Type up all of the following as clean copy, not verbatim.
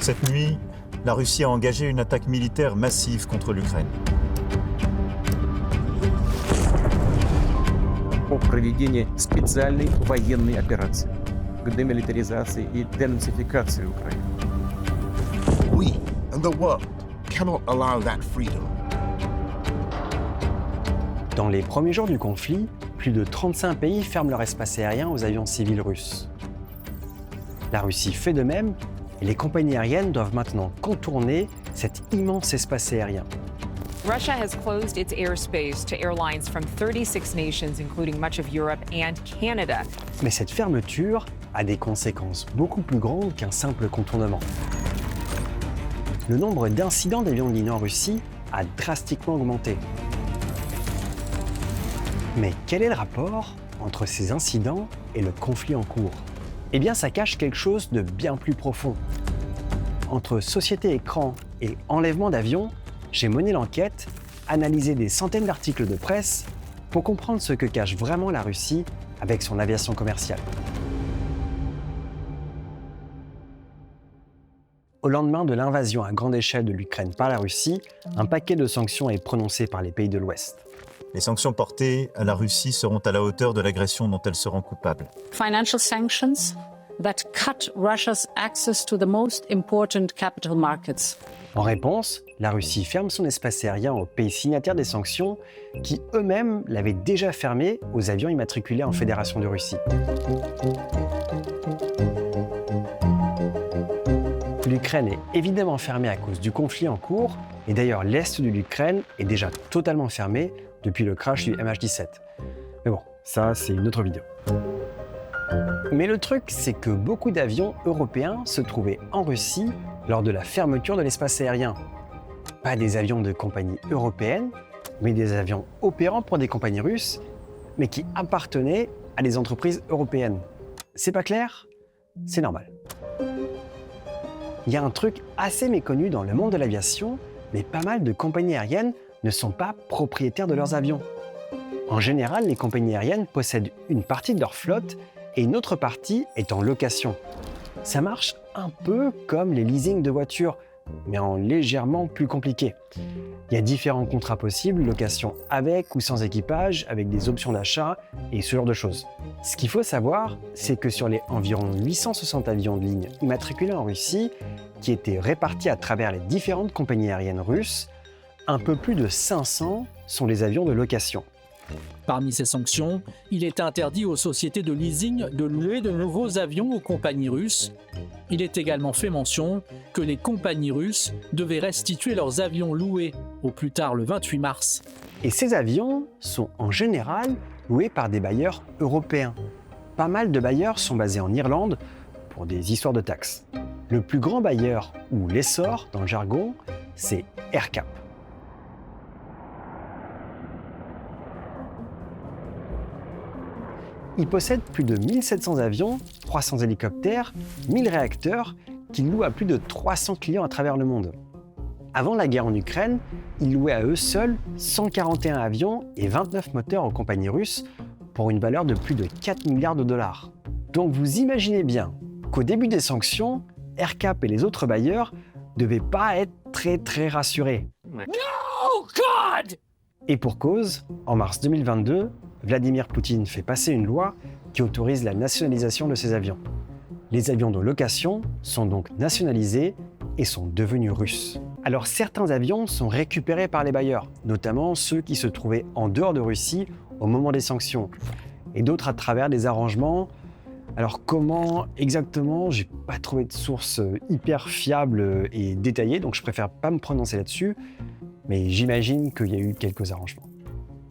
Cette nuit, la Russie a engagé une attaque militaire massive contre l'Ukraine. О проведении специальной военной операции к демилитаризации и денацификации Украины. We and the world cannot allow that freedom. Dans les premiers jours du conflit, plus de 35 pays ferment leur espace aérien aux avions civils russes. La Russie fait de même et les compagnies aériennes doivent maintenant contourner cet immense espace aérien. Russia has closed its airspace to airlines from 36 nations, including much of Europe and Canada. Mais cette fermeture a des conséquences beaucoup plus grandes qu'un simple contournement. Le nombre d'incidents d'avions de ligne en Russie a drastiquement augmenté. Mais quel est le rapport entre ces incidents et le conflit en cours ? Eh bien, ça cache quelque chose de bien plus profond. Entre société écran et enlèvement d'avions, j'ai mené l'enquête, analysé des centaines d'articles de presse pour comprendre ce que cache vraiment la Russie avec son aviation commerciale. Au lendemain de l'invasion à grande échelle de l'Ukraine par la Russie, un paquet de sanctions est prononcé par les pays de l'Ouest. Les sanctions portées à la Russie seront à la hauteur de l'agression dont elle se rend coupable. Financial sanctions that cut Russia's access to the most important capital markets. En réponse, la Russie ferme son espace aérien aux pays signataires des sanctions qui eux-mêmes l'avaient déjà fermé aux avions immatriculés en Fédération de Russie. L'Ukraine est évidemment fermée à cause du conflit en cours, et d'ailleurs l'Est de l'Ukraine est déjà totalement fermé depuis le crash du MH17. Mais bon, ça c'est une autre vidéo. Mais le truc, c'est que beaucoup d'avions européens se trouvaient en Russie lors de la fermeture de l'espace aérien. Pas des avions de compagnies européennes, mais des avions opérant pour des compagnies russes, mais qui appartenaient à des entreprises européennes. C'est pas clair ? C'est normal. Il y a un truc assez méconnu dans le monde de l'aviation, mais pas mal de compagnies aériennes ne sont pas propriétaires de leurs avions. En général, les compagnies aériennes possèdent une partie de leur flotte et une autre partie est en location. Ça marche un peu comme les leasings de voitures, mais en légèrement plus compliqué. Il y a différents contrats possibles, location avec ou sans équipage, avec des options d'achat et ce genre de choses. Ce qu'il faut savoir, c'est que sur les environ 860 avions de ligne immatriculés en Russie, qui étaient répartis à travers les différentes compagnies aériennes russes, un peu plus de 500 sont des avions de location. Parmi ces sanctions, il est interdit aux sociétés de leasing de louer de nouveaux avions aux compagnies russes. Il est également fait mention que les compagnies russes devaient restituer leurs avions loués au plus tard le 28 mars. Et ces avions sont en général loués par des bailleurs européens. Pas mal de bailleurs sont basés en Irlande pour des histoires de taxes. Le plus grand bailleur, ou lessor dans le jargon, c'est AerCap. Il possède plus de 1700 avions, 300 hélicoptères, 1000 réacteurs qu'il loue à plus de 300 clients à travers le monde. Avant la guerre en Ukraine, ils louaient à eux seuls 141 avions et 29 moteurs aux compagnies russes pour une valeur de plus de 4 milliards de dollars. Donc vous imaginez bien qu'au début des sanctions, AerCap et les autres bailleurs ne devaient pas être très rassurés. No, God! Et pour cause, en mars 2022, Vladimir Poutine fait passer une loi qui autorise la nationalisation de ces avions. Les avions de location sont donc nationalisés et sont devenus russes. Alors certains avions sont récupérés par les bailleurs, notamment ceux qui se trouvaient en dehors de Russie au moment des sanctions, et d'autres à travers des arrangements. Alors comment exactement, j'ai pas trouvé de source hyper fiable et détaillée, donc je préfère pas me prononcer là-dessus, mais j'imagine qu'il y a eu quelques arrangements.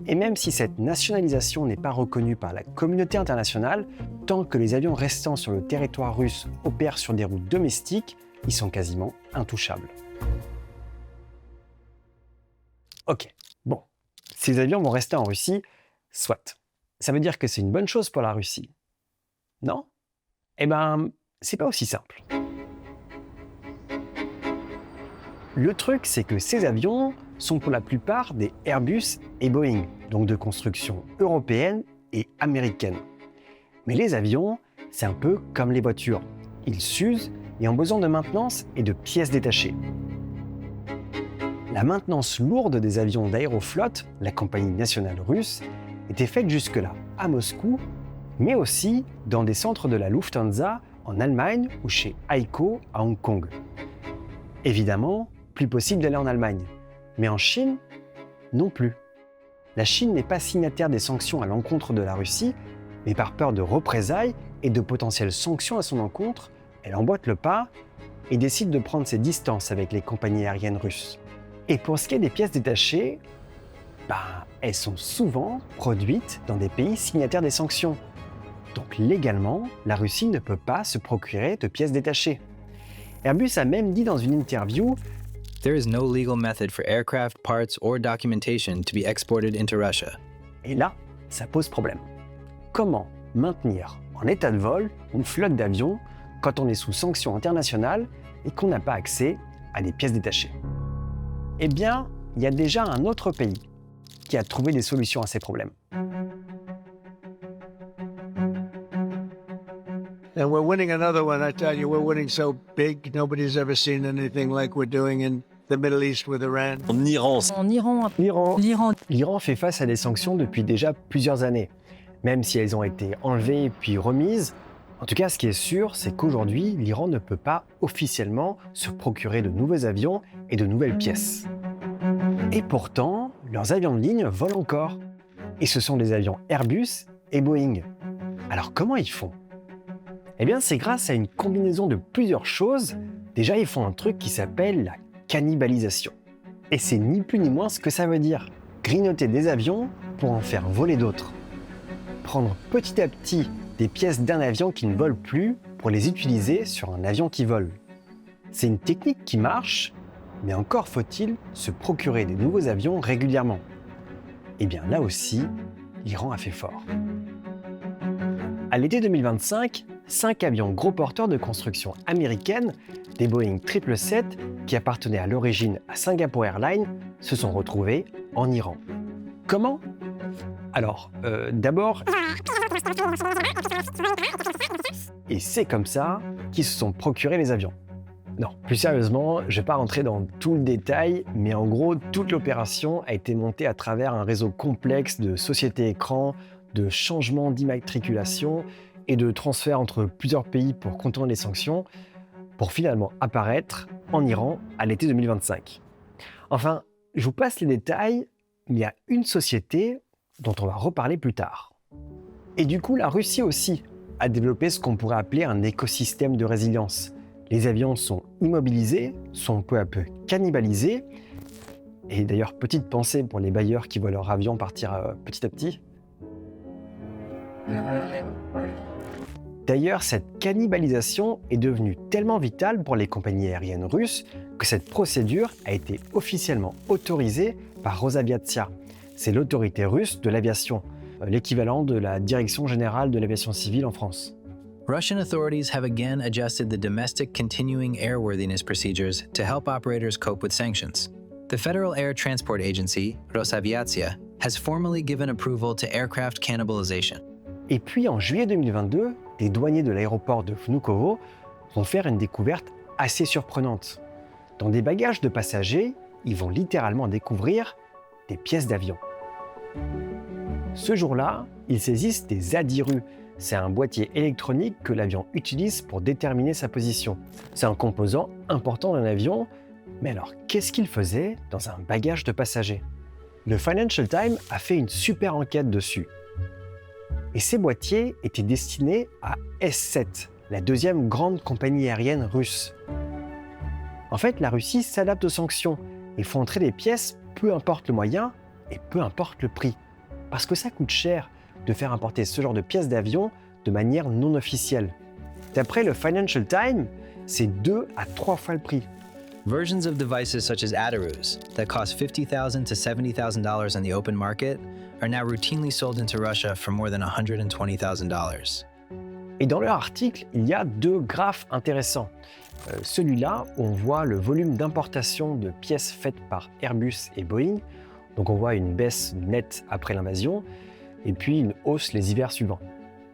Et même si cette nationalisation n'est pas reconnue par la communauté internationale, tant que les avions restant sur le territoire russe opèrent sur des routes domestiques, ils sont quasiment intouchables. Ok, bon, ces avions vont rester en Russie, soit. Ça veut dire que c'est une bonne chose pour la Russie. Non ? Eh ben, c'est pas aussi simple. Le truc, c'est que ces avions sont pour la plupart des Airbus et Boeing, donc de construction européenne et américaine. Mais les avions, c'est un peu comme les voitures. Ils s'usent et ont besoin de maintenance et de pièces détachées. La maintenance lourde des avions d'Aeroflot, la compagnie nationale russe, était faite jusque-là à Moscou, mais aussi dans des centres de la Lufthansa en Allemagne ou chez HAECO à Hong Kong. Évidemment, plus possible d'aller en Allemagne, mais en Chine, non plus. La Chine n'est pas signataire des sanctions à l'encontre de la Russie, mais par peur de représailles et de potentielles sanctions à son encontre, elle emboîte le pas et décide de prendre ses distances avec les compagnies aériennes russes. Et pour ce qui est des pièces détachées, elles sont souvent produites dans des pays signataires des sanctions. Donc légalement, la Russie ne peut pas se procurer de pièces détachées. Airbus a même dit dans une interview There is no legal method for aircraft parts or documentation to be exported into Russia. Et là, ça pose problème. Comment maintenir en état de vol une flotte d'avions quand on est sous sanctions internationales et qu'on n'a pas accès à des pièces détachées? Eh bien, il y a déjà un autre pays qui a trouvé des solutions à ces problèmes. And we're winning another one. I tell you, we're winning so big. Nobody's ever seen anything like we're doing in the Middle East with Iran. En Iran. L'Iran fait face à des sanctions depuis déjà plusieurs années, même si elles ont été enlevées puis remises. En tout cas, ce qui est sûr, c'est qu'aujourd'hui, l'Iran ne peut pas officiellement se procurer de nouveaux avions et de nouvelles pièces. Et pourtant, leurs avions de ligne volent encore. Et ce sont des avions Airbus et Boeing. Alors comment ils font? Eh bien, c'est grâce à une combinaison de plusieurs choses. Déjà, ils font un truc qui s'appelle la cannibalisation. Et c'est ni plus ni moins ce que ça veut dire. Grignoter des avions pour en faire voler d'autres. Prendre petit à petit des pièces d'un avion qui ne vole plus pour les utiliser sur un avion qui vole. C'est une technique qui marche, mais encore faut-il se procurer des nouveaux avions régulièrement. Et bien là aussi, l'Iran a fait fort. À l'été 2025, 5 avions gros porteurs de construction américaine, des Boeing 777 qui appartenaient à l'origine à Singapore Airlines, se sont retrouvés en Iran. Comment? Alors, d'abord, et c'est comme ça qu'ils se sont procurés les avions. Non, plus sérieusement, je ne vais pas rentrer dans tout le détail, mais en gros, toute l'opération a été montée à travers un réseau complexe de sociétés écrans, de changements d'immatriculation et de transferts entre plusieurs pays pour contourner les sanctions, pour finalement apparaître en Iran à l'été 2025. Enfin, je vous passe les détails, mais il y a une société dont on va reparler plus tard. Et du coup, la Russie aussi a développé ce qu'on pourrait appeler un écosystème de résilience. Les avions sont immobilisés, sont peu à peu cannibalisés. Et d'ailleurs, petite pensée pour les bailleurs qui voient leur avion partir petit à petit. D'ailleurs, cette cannibalisation est devenue tellement vitale pour les compagnies aériennes russes que cette procédure a été officiellement autorisée par Rosaviatsia. C'est l'autorité russe de l'aviation, l'équivalent de la Direction générale de l'aviation civile en France. Russian authorities have again adjusted the domestic continuing airworthiness procedures to help operators cope with sanctions. The Federal Air Transport Agency, Rosaviatsia, has formally given approval to aircraft cannibalization. Et puis en juillet 2022, des douaniers de l'aéroport de Vnukovo vont faire une découverte assez surprenante. Dans des bagages de passagers, ils vont littéralement découvrir des pièces d'avion. Ce jour-là, ils saisissent des ZADIRU. C'est un boîtier électronique que l'avion utilise pour déterminer sa position. C'est un composant important d'un avion, mais alors qu'est-ce qu'il faisait dans un bagage de passagers? Le Financial Times a fait une super enquête dessus. Et ces boîtiers étaient destinés à S7, la deuxième grande compagnie aérienne russe. En fait, la Russie s'adapte aux sanctions et font entrer des pièces, peu importe le moyen et peu importe le prix. Parce que ça coûte cher de faire importer ce genre de pièces d'avion de manière non officielle. D'après le Financial Times, c'est 2 à 3 fois le prix. Versions of devices such as ADIRUs that cost $50,000 to $70,000 on the open market are now routinely sold into Russia for more than $120,000. Et dans leur article, il y a 2 graphes intéressants. Celui-là, on voit le volume d'importation de pièces faites par Airbus et Boeing. Donc on voit une baisse nette après l'invasion, et puis une hausse les hivers suivants.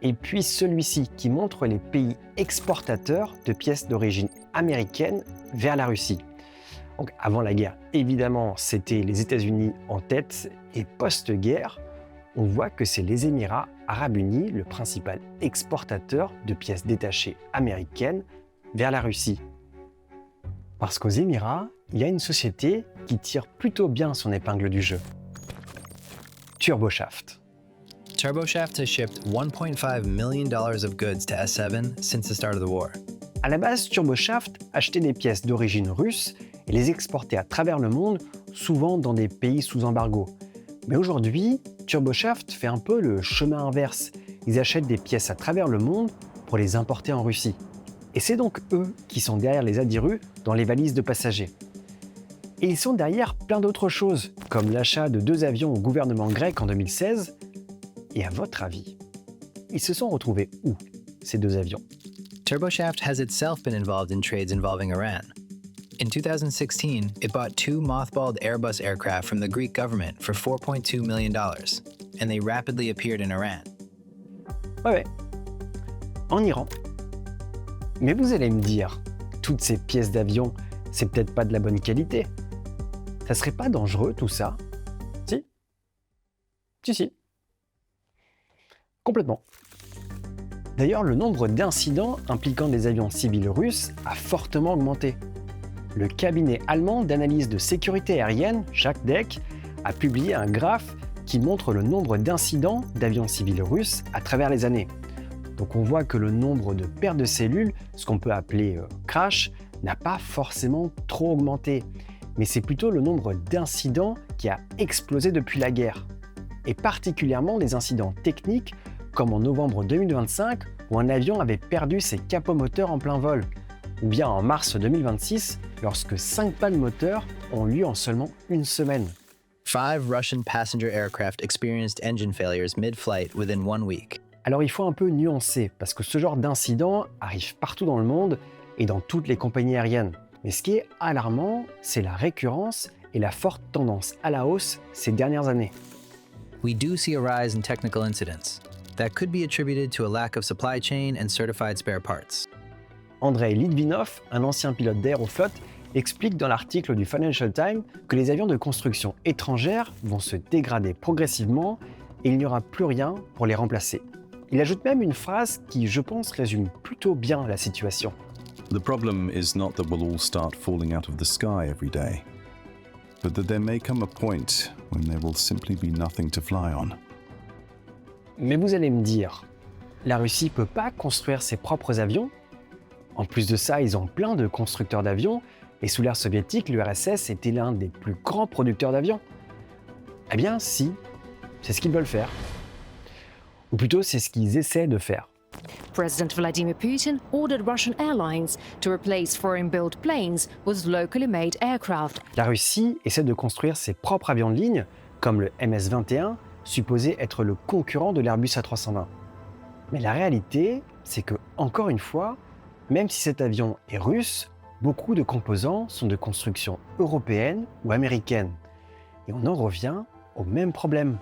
et puis celui-ci qui montre les pays exportateurs de pièces d'origine américaine vers la Russie. Donc avant la guerre, évidemment, c'était les États-Unis en tête, et post-guerre, on voit que c'est les Émirats arabes unis, le principal exportateur de pièces détachées américaines vers la Russie. Parce qu'aux Émirats, il y a une société qui tire plutôt bien son épingle du jeu. TurboShaft. TurboShaft has shipped $1.5 million of goods to S7 since the start of the war. À la base, TurboShaft achetait des pièces d'origine russe et les exportait à travers le monde, souvent dans des pays sous embargo. Mais aujourd'hui, TurboShaft fait un peu le chemin inverse. Ils achètent des pièces à travers le monde pour les importer en Russie. Et c'est donc eux qui sont derrière les Adiru dans les valises de passagers. Et ils sont derrière plein d'autres choses, comme l'achat de 2 avions au gouvernement grec en 2016. Et à votre avis, ils se sont retrouvés où, ces 2 avions? TurboShaft has itself been involved in trades involving Iran. In 2016, it bought 2 mothballed Airbus aircraft from the Greek government for $4.2 million, and they rapidly appeared in Iran. Ouais, en Iran. Mais vous allez me dire, toutes ces pièces d'avion, c'est peut-être pas de la bonne qualité. Ça serait pas dangereux tout ça? Si. Si. Complètement. D'ailleurs, le nombre d'incidents impliquant des avions civils russes a fortement augmenté. Le cabinet allemand d'analyse de sécurité aérienne, JACDEC, a publié un graphe qui montre le nombre d'incidents d'avions civils russes à travers les années. Donc on voit que le nombre de pertes de cellules, ce qu'on peut appeler crash, n'a pas forcément trop augmenté. Mais c'est plutôt le nombre d'incidents qui a explosé depuis la guerre. Et particulièrement des incidents techniques, comme en novembre 2025, où un avion avait perdu ses capots moteurs en plein vol. Ou bien en mars 2026, lorsque 5 pannes moteurs ont lieu en seulement une semaine. 5 Russian passenger aircraft experienced engine failures mid-flight within 1 week. Alors il faut un peu nuancer, parce que ce genre d'incident arrive partout dans le monde et dans toutes les compagnies aériennes. Mais ce qui est alarmant, c'est la récurrence et la forte tendance à la hausse ces dernières années. We do see a rise in technical incidents. That could be attributed to a lack of supply chain and certified spare parts. Andrei Litvinov, un ancien pilote d'Aeroflot, explique dans l'article du Financial Times que les avions de construction étrangères vont se dégrader progressivement et il n'y aura plus rien pour les remplacer. Il ajoute même une phrase qui, je pense, résume plutôt bien la situation. The problem is not that we'll all start falling out of the sky every day, but that there may come a point when there will simply be nothing to fly on. Mais vous allez me dire, la Russie peut pas construire ses propres avions? En plus de ça, ils ont plein de constructeurs d'avions, et sous l'ère soviétique, l'URSS était l'un des plus grands producteurs d'avions. Eh bien si, c'est ce qu'ils veulent faire. Ou plutôt, c'est ce qu'ils essaient de faire. President Vladimir Putin ordered Russian airlines to replace foreign-built planes with locally made aircraft. La Russie essaie de construire ses propres avions de ligne, comme le MS-21, supposé être le concurrent de l'Airbus A320. Mais la réalité, c'est que, encore une fois, même si cet avion est russe, beaucoup de composants sont de construction européenne ou américaine. Et on en revient au même problème.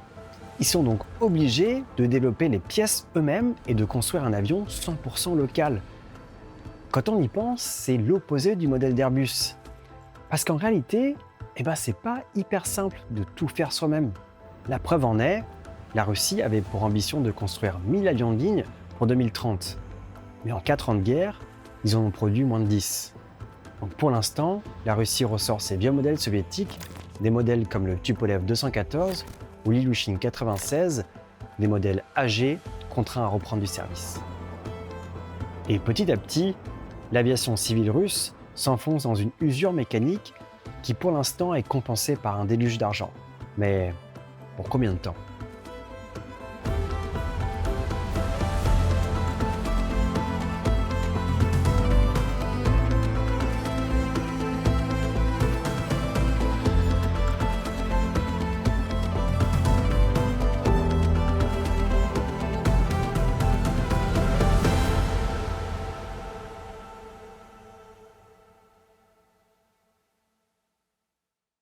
Ils sont donc obligés de développer les pièces eux-mêmes et de construire un avion 100% local. Quand on y pense, c'est l'opposé du modèle d'Airbus. Parce qu'en réalité, c'est pas hyper simple de tout faire soi-même. La preuve en est, la Russie avait pour ambition de construire 1000 avions de ligne pour 2030. Mais en 4 ans de guerre, ils en ont produit moins de 10. Donc pour l'instant, la Russie ressort ses vieux modèles soviétiques, des modèles comme le Tupolev 214 ou l'Ilyushin 96, des modèles âgés contraints à reprendre du service. Et petit à petit, l'aviation civile russe s'enfonce dans une usure mécanique qui pour l'instant est compensée par un déluge d'argent. Mais pour combien de temps ?